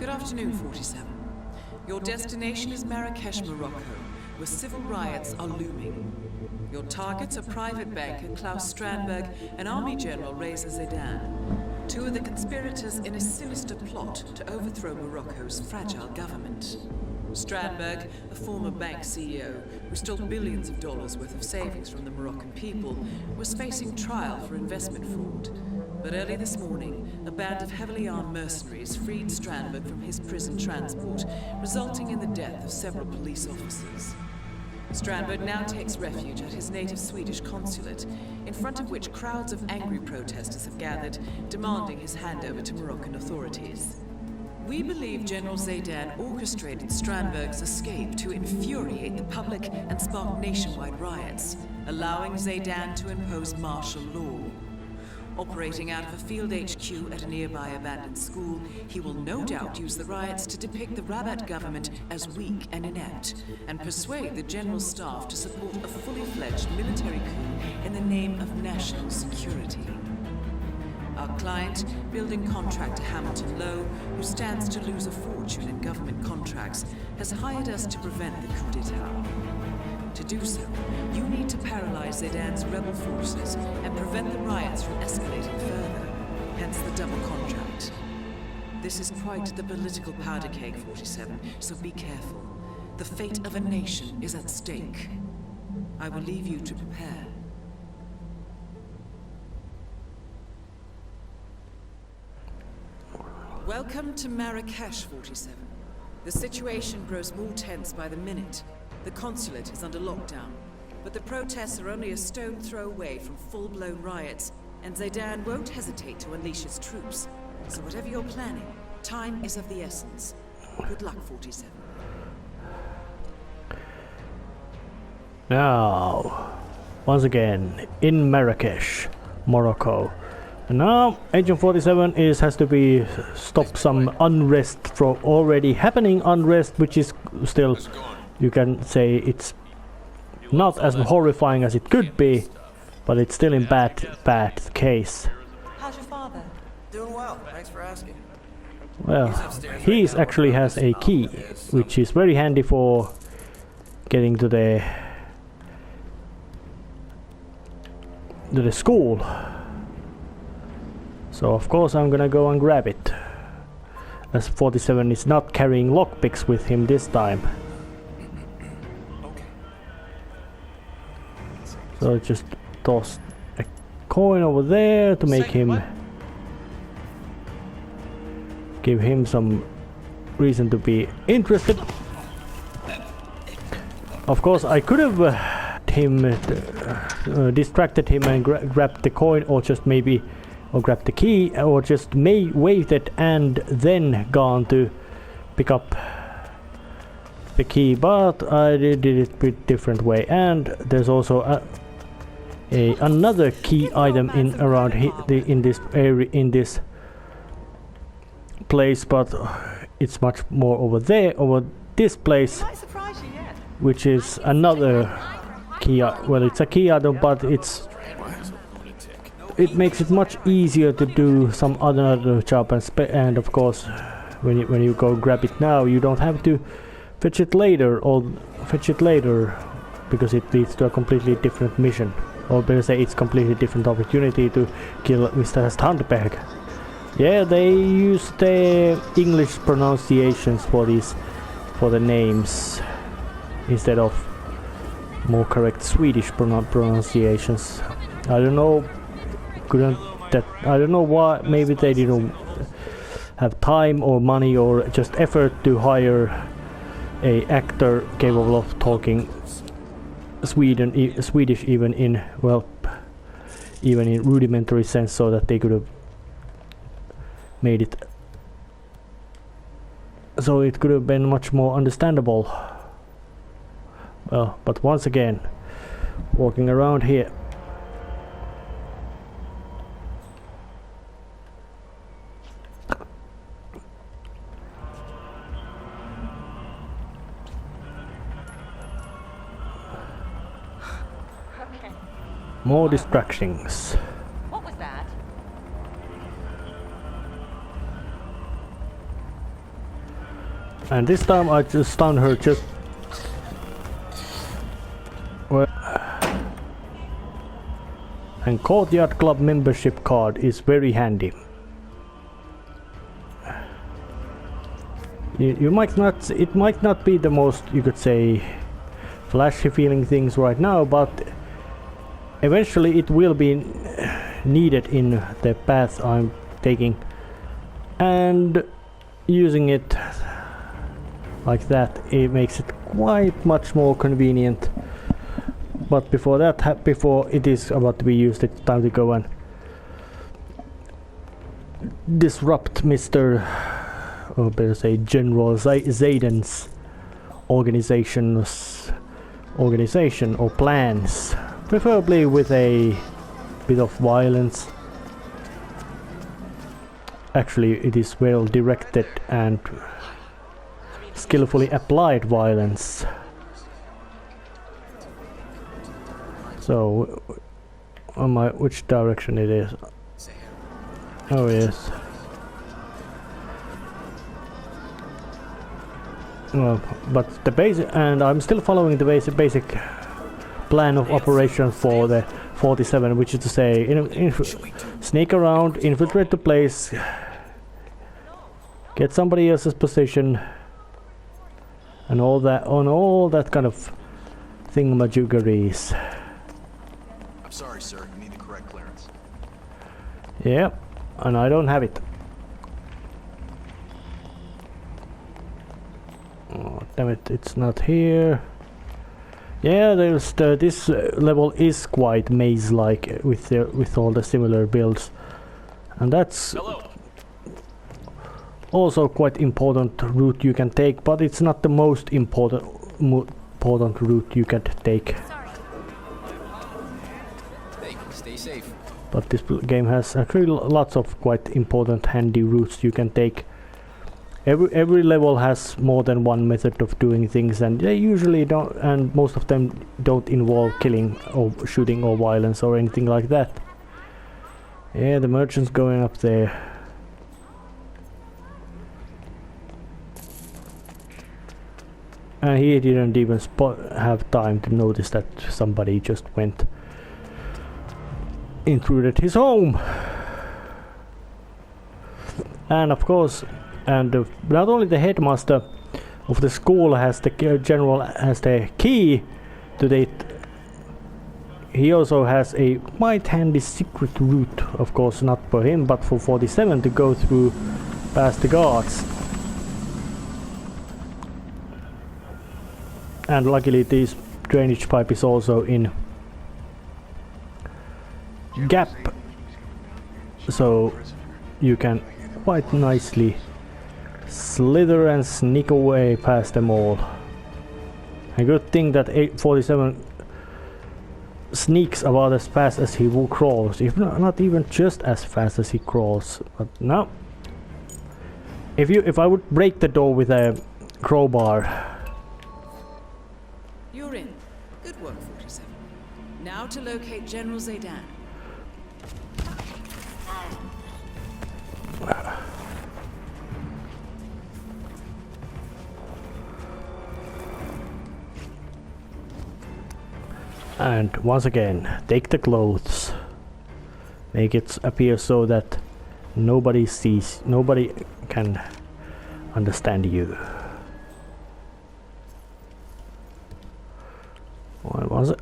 Good afternoon, 47. Your destination is Marrakesh, Morocco, where civil riots are looming. Your targets are private banker Klaus Strandberg and Army General Reza Zaidan, two of the conspirators in a sinister plot to overthrow Morocco's fragile government. Strandberg, a former bank CEO who stole billions of dollars worth of savings from the Moroccan people, was facing trial for investment fraud. But early this morning, a band of heavily armed mercenaries freed Strandberg from his prison transport, resulting in the death of several police officers. Strandberg now takes refuge at his native Swedish consulate, in front of which crowds of angry protesters have gathered, demanding his handover to Moroccan authorities. We believe General Zaidan orchestrated Strandberg's escape to infuriate the public and spark nationwide riots, allowing Zaidan to impose martial law. Operating out of a field HQ at a nearby abandoned school, he will no doubt use the riots to depict the Rabat government as weak and inept, and persuade the general staff to support a fully fledged military coup in the name of national security. Our client, building contractor Hamilton Lowe, who stands to lose a fortune in government contracts, has hired us to prevent the coup d'etat. To do so, you need to paralyze Zaidan's rebel forces and prevent the riots from escalating further, hence the double contract. This is quite the political powder keg, 47, so be careful. The fate of a nation is at stake. I will leave you to prepare. Welcome to Marrakesh, 47. The situation grows more tense by the minute. The consulate is under lockdown, but the protests are only a stone throw away from full-blown riots, and Zaidan won't hesitate to unleash his troops. So whatever you're planning, time is of the essence. Good luck, 47. Now, once again, in Marrakesh, Morocco. And now, Agent 47 has to be stop some unrest from already happening unrest, which is still, you can say it's not as horrifying as it could be, but it's still in bad case. How's your father? Doing well, thanks for asking. Well, he actually has a key, which is very handy for getting to the school. So of course I'm gonna go and grab it, as 47 is not carrying lockpicks with him this time. So just toss a coin over there to make him, give him some reason to be interested. Of course I could have distracted him and grabbed the coin, or just maybe grab the key, or just waved it and then gone to pick up the key, but I did it a different way. And there's also another key item in this area, in this place, but it's much more over this place, which is another key. Well, it's a key item, but it makes it much easier to do some other job, and of course when you go grab it now, you don't have to fetch it later, because it leads to a completely different mission, or better say it's completely different opportunity to kill Mr. Strandberg. Yeah, they use the English pronunciations for the names instead of more correct Swedish pronunciations. I don't know why. Maybe they didn't have time or money or just effort to hire a actor capable of talking Swedish even in rudimentary sense, so that they could have made it so it could have been much more understandable. Well, but once again, walking around here, more distractions. What was that? And this time I just stunned her just... Well... And Courtyard Club membership card is very handy. You might not... It might not be the most, you could say, flashy feeling things right now, but eventually it will be needed in the path I'm taking. And using it like that, it makes it quite much more convenient. But before that, before it is about to be used, it's time to go and disrupt Mr. or better say General Zayden's organization or plans, preferably with a bit of violence. Actually, it is well directed and skillfully applied violence. So, which direction it is? Oh yes. Well, but the basic, and I'm still following the basic plan of operation for the 47, which is to say, sneak around, infiltrate the place, get somebody else's position, and all that kind of thingamajiggeries. I'm sorry, sir. You need the correct clearance. Yeah, and I don't have it. Oh, damn it! It's not here. Yeah, there's this level is quite maze-like with all the similar builds, and that's also quite important route you can take, but it's not the most important route you can take. Stay safe. But this game has actually lots of quite important handy routes you can take. Every level has more than one method of doing things, and they usually don't, and most of them don't involve killing or shooting or violence or anything like that. Yeah, the merchant's going up there. And he didn't even have time to notice that somebody just intruded his home. And of course, not only the headmaster of the school has the general has the key to it, he also has a quite handy secret route, of course not for him but for 47 to go through past the guards. And luckily this drainage pipe is also in gap, so you can quite nicely slither and sneak away past them all. A good thing that 847 sneaks about as fast as he crawls, if not even just as fast as he crawls. But no, if I would break the door with a crowbar. You're in. Good work, 47. Now to locate General Zayden. And once again, take the clothes. Make it appear so that nobody can understand you.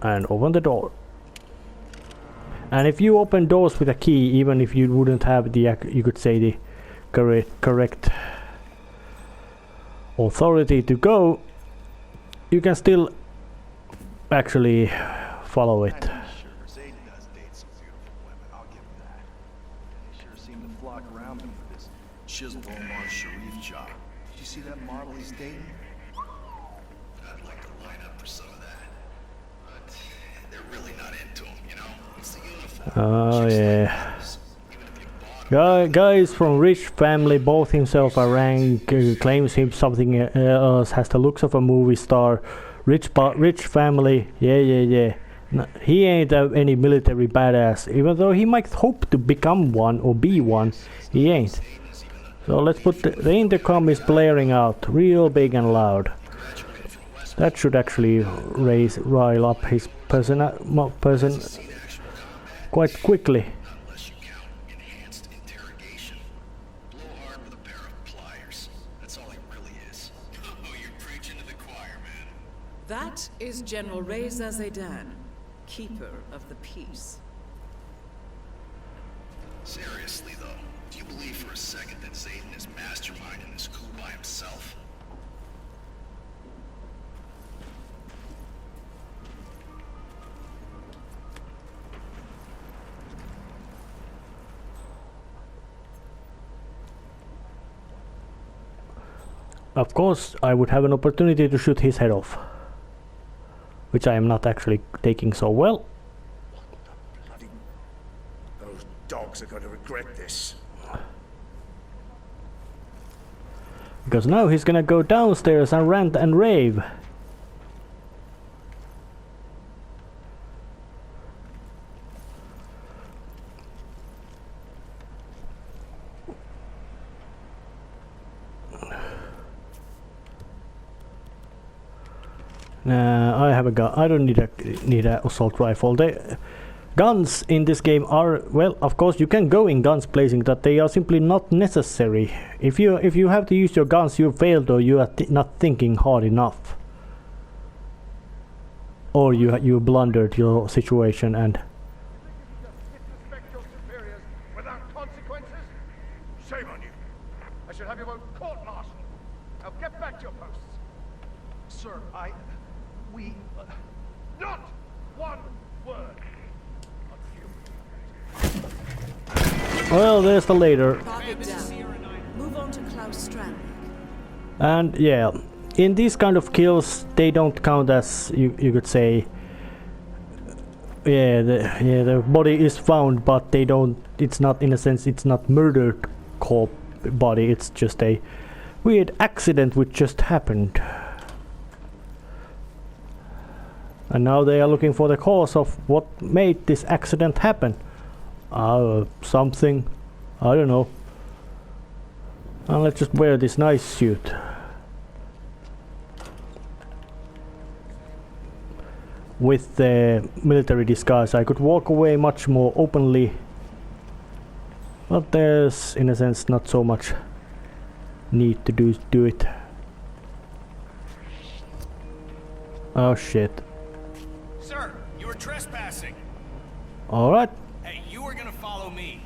And open the door. And if you open doors with a key, even if you wouldn't have the, you could say, the correct authority to go, you can still actually follow it. Zayden does date some beautiful women, I'll give him that. They sure seem to flock around him for this chiseled Omar Sharif job. Did you see that model he's dating? I'd like to line up for some of that. But they're really not into him, you know? It's the uniform. Oh yeah. Guys from rich family, both himself a rank, claims him something else, has the looks of a movie star. Rich family, yeah. No, he ain't any military badass, even though he might hope to become one or be one. He ain't. So let's put the intercom is blaring out real big and loud. That should actually rile up his person quite quickly. Unless you count enhanced interrogation. Blow hard with a pair of pliers. That's all he really is. Oh, you're preaching to the choir, man. That is General Reza Zaidan, keeper of the peace. Seriously, though, do you believe for a second that Zayden is masterminding this coup by himself? Of course, I would have an opportunity to shoot his head off, which I am not actually taking so well. Bloody... Those dogs are going to regret this. Because now he's gonna go downstairs and rant and rave. I have a gun. I don't need a assault rifle. Guns in this game are, well, of course you can go in guns blazing, that they are simply not necessary. If you have to use your guns, you failed, or you are not thinking hard enough, or you blundered your situation and. Disrespect your superiors without consequences? Shame on you. I should have you both court-martialed. Now get back to your posts. Sir, we... Not one word. Well, there's the later. Target down. Move on to Klaus Strandberg. And yeah, in these kind of kills, they don't count as you could say. The body is found, but they don't. It's not, in a sense, it's not murdered corpse body. It's just a weird accident which just happened. And now they are looking for the cause of what made this accident happen. Something, I don't know. And let's just wear this nice suit. With the military disguise, I could walk away much more openly. But there's, in a sense, not so much need to do it. Oh shit. Sir, you were trespassing. Alright. Hey, you were gonna follow me.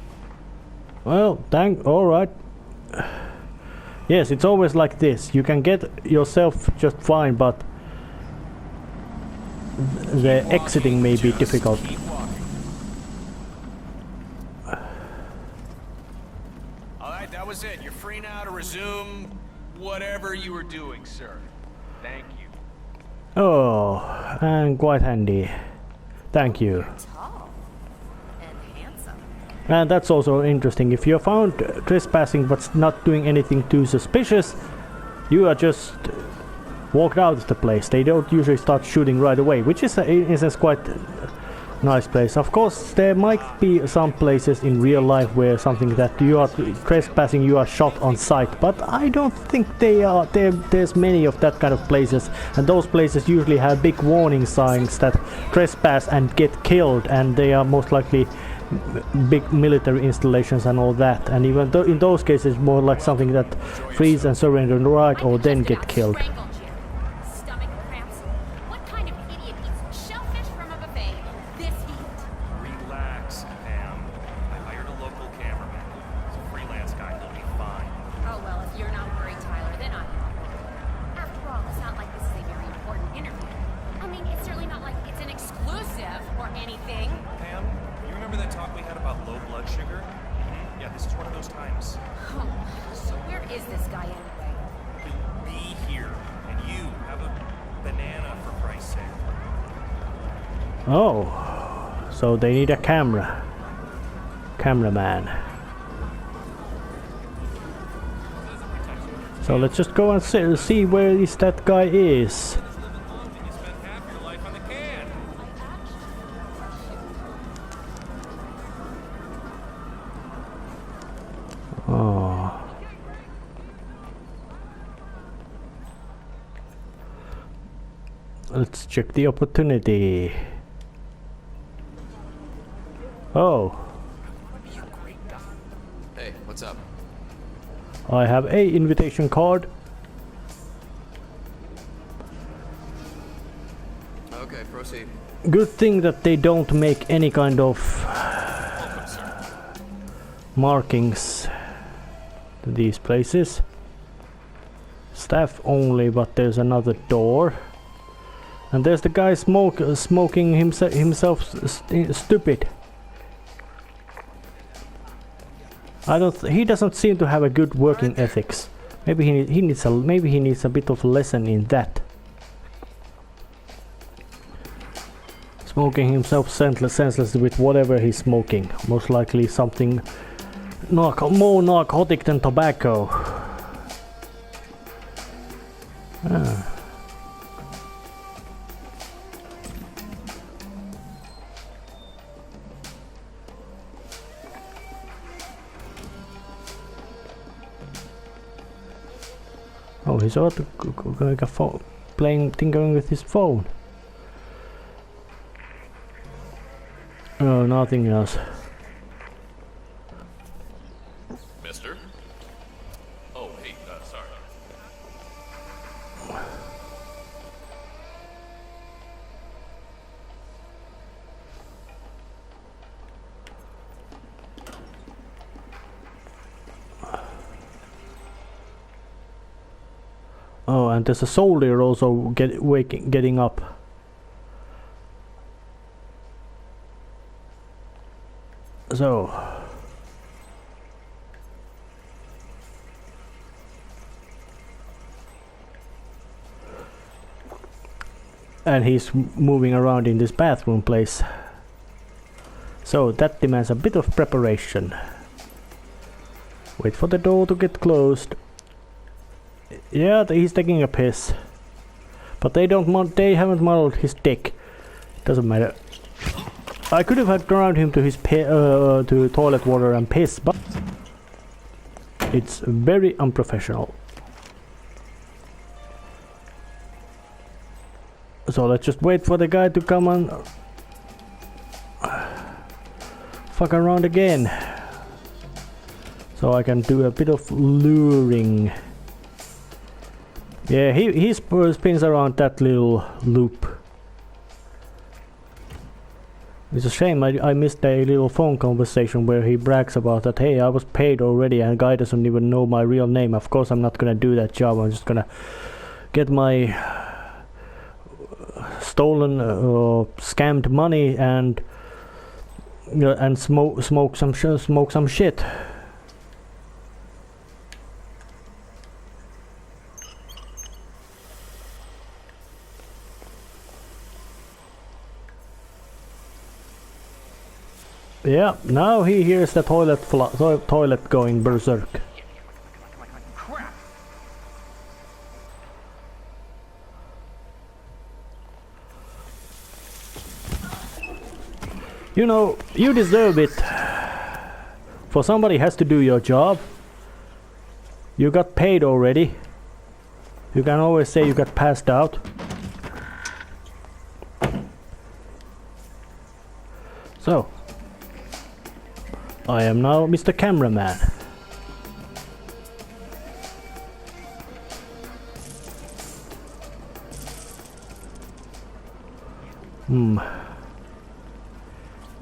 Well, alright. Yes, it's always like this. You can get yourself just fine, but the exiting may be difficult. Keep walking. Alright, that was it. You're free now to resume whatever you were doing, sir. Thank you. Oh, and quite handy. Thank you. Tall and handsome. And that's also interesting. If you're found trespassing but not doing anything too suspicious, you are just walked out of the place. They don't usually start shooting right away, which is in a sense quite a nice place. Of course, there might be some places in real life where something that you are trespassing, you are shot on sight, but I don't think they are. There's many of that kind of places, and those places usually have big warning signs that trespass and get killed, and they are most likely big military installations and all that. And even though in those cases, more like something that freeze and surrender right or then get killed. Stomach cramps. What kind of idiot eats shellfish from a buffet this heat? Relax, Pam. I hired a local cameraman. He's a freelance guy. He'll be fine. Oh well, if you're not worried, Tyler, then I'm not worried. After all, it's not like this is a very important interview. I mean, it's certainly not like it's an exclusive or anything. Pam, you remember that talk we had about low blood sugar? Yeah, this is one of those times. Oh, so where is this guy anyway? He'll be here. And you have a banana, for Christ's sake. Oh, so they need a cameraman. So let's just go and see where that guy is. You spent half your life on the can. Oh, Let's check the opportunity. Oh, Hey, what's up? I have a invitation card. Okay, proceed. Good thing that they don't make any kind of markings to these places. Staff only, but there's another door. And there's the guy smoking himself stupid. He doesn't seem to have a good working ethics. Maybe he needs a bit of lesson in that. Smoking himself senseless with whatever he's smoking. Most likely something more narcotic than tobacco. Ah. Oh, he's out like a phone, tinkering with his phone. Oh, nothing else. Mister? Oh, hey, sorry. Oh, and there's a soldier also getting up. So and he's moving around in this bathroom place. So that demands a bit of preparation. Wait for the door to get closed. Yeah, he's taking a piss. But they haven't modeled his dick. Doesn't matter. I could have hacked around him to his to toilet water and piss, but it's very unprofessional. So let's just wait for the guy to come and fuck around again. So I can do a bit of luring. Yeah, he spins around that little loop. It's a shame I missed a little phone conversation where he brags about that, hey, I was paid already and guy doesn't even know my real name. Of course I'm not gonna do that job, I'm just gonna get my stolen or scammed money and smoke some shit. Yeah, now he hears the toilet going berserk. Crap! You know, you deserve it. For somebody has to do your job. You got paid already. You can always say you got passed out. So, I am now Mr. Cameraman.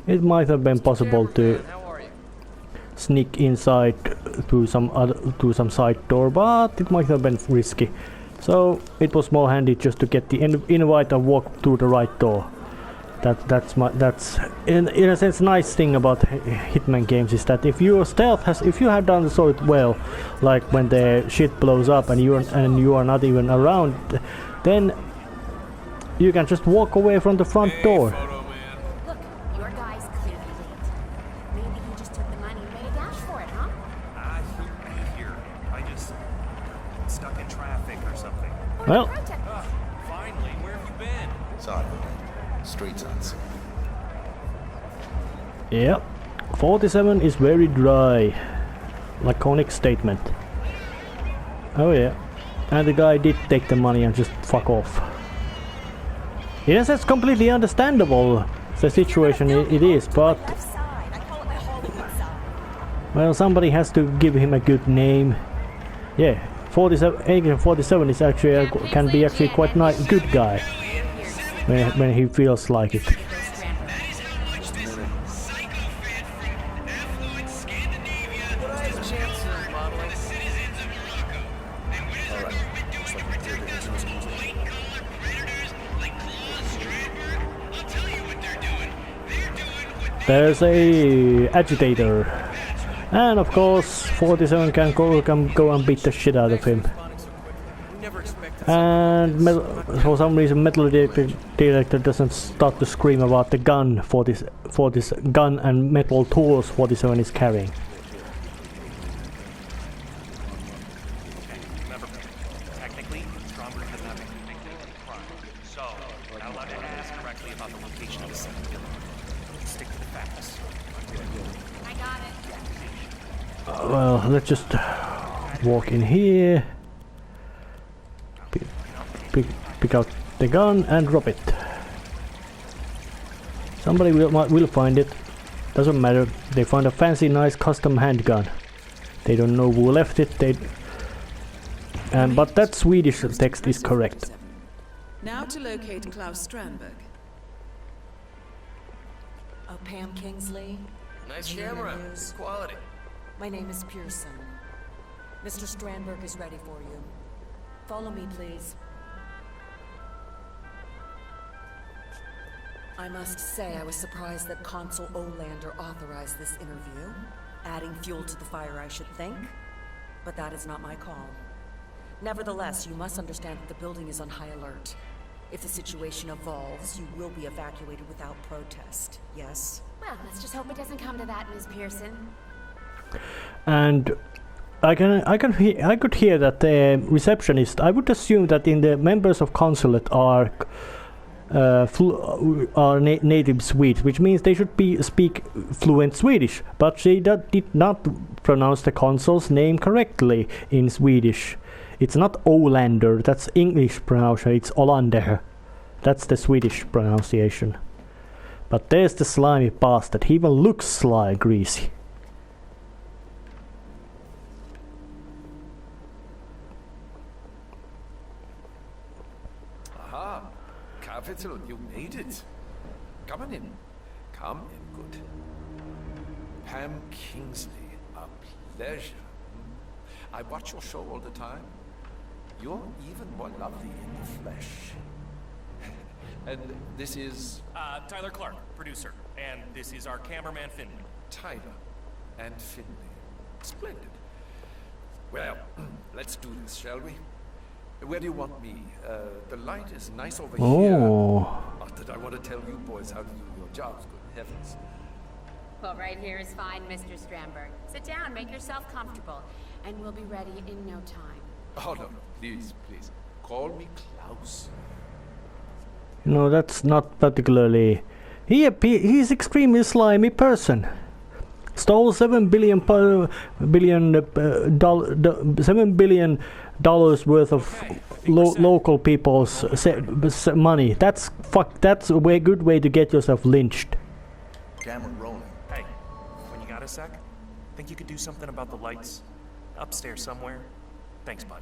It might have been possible to sneak inside to some side door, but it might have been risky. So it was more handy just to get the invite and walk through the right door. That's in a sense nice thing about Hitman games is that if your stealth if you have done so well, like when the shit blows up and you are not even around, then you can just walk away from the front door. Look, your guy's clearly late. Maybe he just took the money and made a dash for it, huh? He'll be here. I just stuck in traffic or something. Well, Finally, where have you been? Sorry. Streets unseen. yep. 47 is very dry. Laconic statement. Oh yeah. And the guy did take the money and just fuck off. Yes, it's completely understandable, the situation it is, but well, somebody has to give him a good name. Yeah, 47, Agent 47 is actually can be actually quite nice, good guy when he feels like it. There's a agitator, and of course 47 can go and beat the shit out of him. And for some reason metal detector doesn't start to scream about the gun for this gun and metal tools 47 is carrying. Remember, technically, Stromberg has not been convicted of any crime, so we're not allowed to ask directly about the location of the second building. Stick to the facts. I got it. Well, let's just walk in here, pick out the gun and drop it. Somebody will find it. Doesn't matter. They find a fancy, nice custom handgun. They don't know who left it. But that Swedish text is correct. Now to locate Klaus Strandberg. Oh, Pam Kingsley. Nice camera. Good quality. My name is Pearson. Mr. Strandberg is ready for you. Follow me, please. I must say I was surprised that Consul Olander authorized this interview. Adding fuel to the fire, I should think. But that is not my call. Nevertheless, you must understand that the building is on high alert. If the situation evolves, you will be evacuated without protest. Yes? Well, let's just hope it doesn't come to that, Ms. Pearson. And I could hear that the receptionist. I would assume that in the members of consulate are native Swedes, which means they should speak fluent Swedish. But she did not pronounce the consul's name correctly in Swedish. It's not Olander. That's English pronunciation. It's Olander. That's the Swedish pronunciation. But there's the slimy bastard. He even looks sly, greasy. Aha, Capital, you made it. Come on in. Come in, good. Pam Kingsley, a pleasure. I watch your show all the time. You're even more lovely in the flesh. And this is... Tyler Clark, producer. And this is our cameraman, Finley. Tyler and Finley. Splendid. Well, let's do this, shall we? Where do you want me? The light is nice over here. Not that I want to tell you boys how to do your jobs, good heavens. Well, right here is fine, Mr. Strandberg. Sit down, make yourself comfortable, and we'll be ready in no time. Oh, no, please, please. Call me Klaus. No, that's not particularly... He's extremely slimy person. Stole $7 billion worth of local people's money. That's a good way to get yourself lynched. Camera rolling. Hey, when you got a sec, think you could do something about the lights? Upstairs somewhere? Thanks, bud.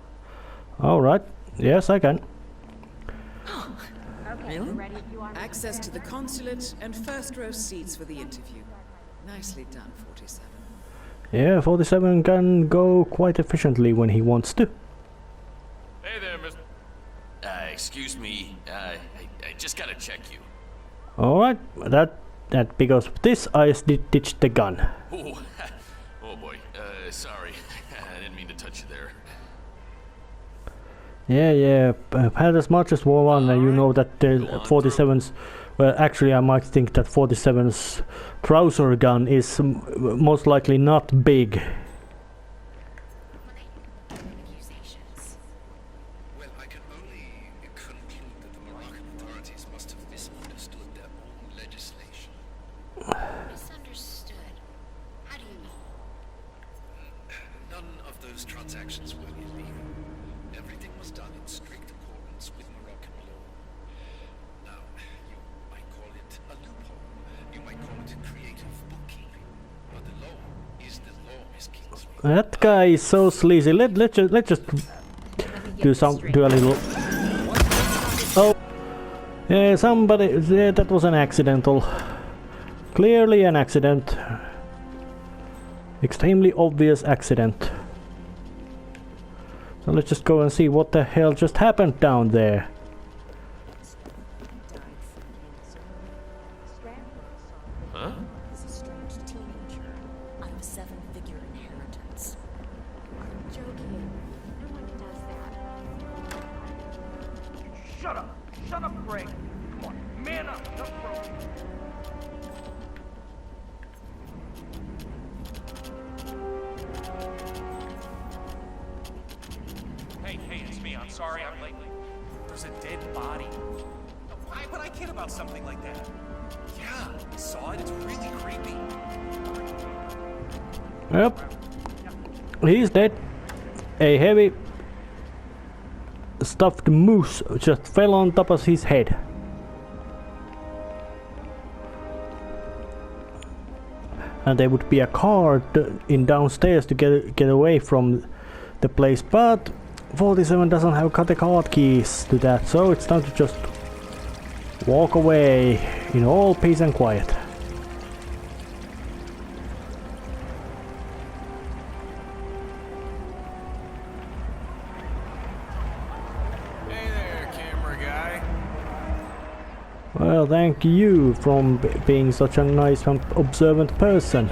Alright, yes I can. Okay, we're ready if you are. Access to the consulate and first row seats for the interview. Nicely done, 47. Yeah, 47 can go quite efficiently when he wants to. Hey there, Mr. Excuse me. I just gotta check you. Alright, that because of this I ditched the gun. Oh, oh boy. Sorry. I didn't mean to touch you there. Yeah, I've had as much as one, and you know that the 47's... Well, actually, I might think that 47's trouser gun is most likely not big. Accusations. Well, I can only conclude that the Moroccan authorities must have misunderstood their own legislation. Misunderstood. How do you mean? None of those transactions were illegal. Everything was done in strict accordance with Moroccan law. Now, That guy is so sleazy. Let's just do a little. Oh, yeah, somebody. Yeah, that was an accidental. Clearly an accident. Extremely obvious accident. So let's just go and see what the hell just happened down there. Huh? He's a strange teenager out of a 7-figure inheritance. I'm joking. No one does that. Shut up! Shut up, Greg! Come on, man up! Don't throw me. Hey, it's me. I'm sorry I'm late. There's a dead body. Why would I kid about something like that? Yeah, I saw it. It's really creepy. Yep. He's dead. A heavy stuffed moose just fell on top of his head. And there would be a car in downstairs to get away from the place, but 47 doesn't have cut the card keys to that, so it's time to just walk away in all peace and quiet. Hey there, camera guy. Well, thank you for being such a nice and observant person.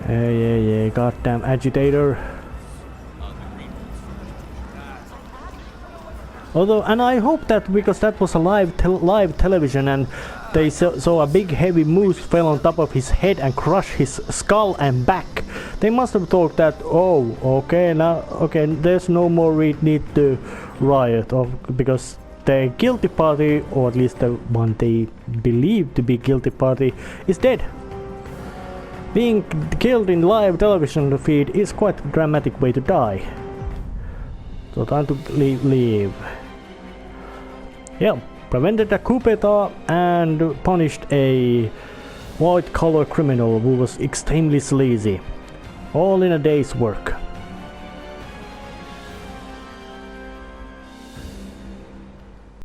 Yeah, goddamn agitator. Although, and I hope that because that was a live television and they saw a big heavy moose fell on top of his head and crushed his skull and back. They must have thought that, oh, okay, now, okay, there's no more need to riot, because the guilty party, or at least the one they believe to be guilty party, is dead. Being killed in live television feed is quite a dramatic way to die. So time to leave. Yeah, prevented a coup d'etat and punished a white-collar criminal who was extremely sleazy. All in a day's work.